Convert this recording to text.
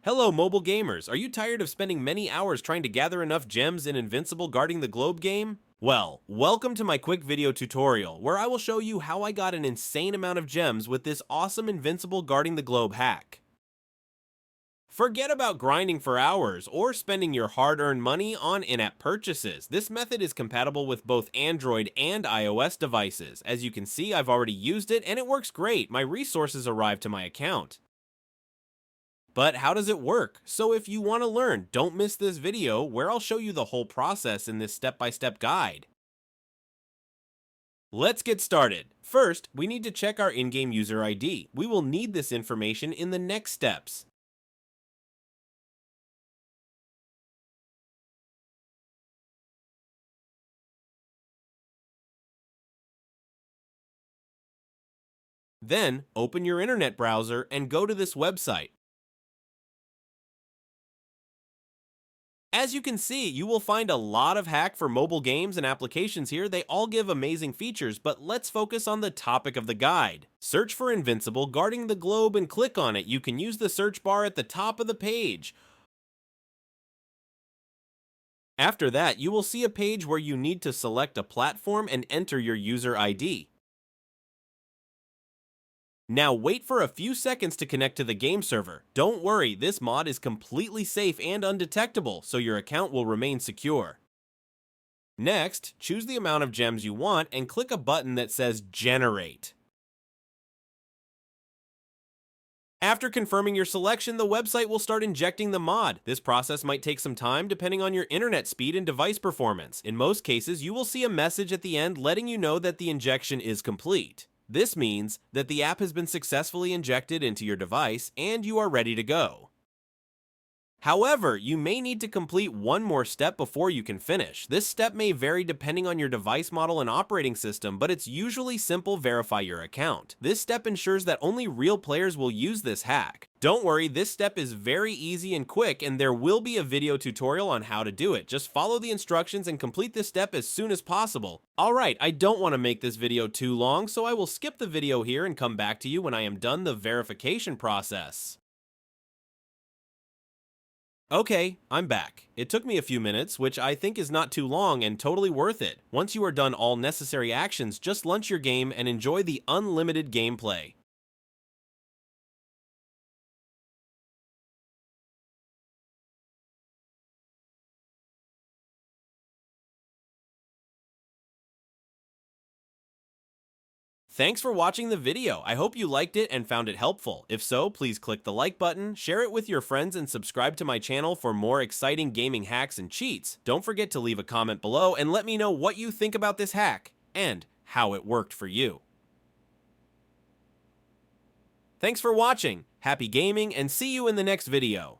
Hello, mobile gamers. Are you tired of spending many hours trying to gather enough gems in Invincible Guarding the Globe game? Well, welcome to my quick video tutorial, where I will show you how I got an insane amount of gems with this awesome Invincible Guarding the Globe hack. Forget about grinding for hours or spending your hard-earned money on in-app purchases. This method is compatible with both Android and iOS devices. As you can see, I've already used it and it works great. My resources arrived to my account. But how does it work? So if you want to learn, don't miss this video where I'll show you the whole process in this step-by-step guide. Let's get started. First, we need to check our in-game user ID. We will need this information in the next steps. Then, open your internet browser and go to this website. As you can see, you will find a lot of hack for mobile games and applications here. They all give amazing features, but let's focus on the topic of the guide. Search for Invincible Guarding the Globe and click on it. You can use the search bar at the top of the page. After that, you will see a page where you need to select a platform and enter your user ID. Now wait for a few seconds to connect to the game server. Don't worry, this mod is completely safe and undetectable, so your account will remain secure. Next, choose the amount of gems you want and click a button that says Generate. After confirming your selection, the website will start injecting the mod. This process might take some time depending on your internet speed and device performance. In most cases, you will see a message at the end letting you know that the injection is complete. This means that the app has been successfully injected into your device and you are ready to go. However, you may need to complete one more step before you can finish. This step may vary depending on your device model and operating system, but it's usually simple: verify your account. This step ensures that only real players will use this hack. Don't worry, this step is very easy and quick, and there will be a video tutorial on how to do it. Just follow the instructions and complete this step as soon as possible. Alright, I don't want to make this video too long, so I will skip the video here and come back to you when I am done the verification process. Okay, I'm back. It took me a few minutes, which I think is not too long and totally worth it. Once you are done all necessary actions, just launch your game and enjoy the unlimited gameplay. Thanks for watching the video. I hope you liked it and found it helpful. If so, please click the like button, share it with your friends, and subscribe to my channel for more exciting gaming hacks and cheats. Don't forget to leave a comment below and let me know what you think about this hack and how it worked for you. Thanks for watching. Happy gaming and see you in the next video.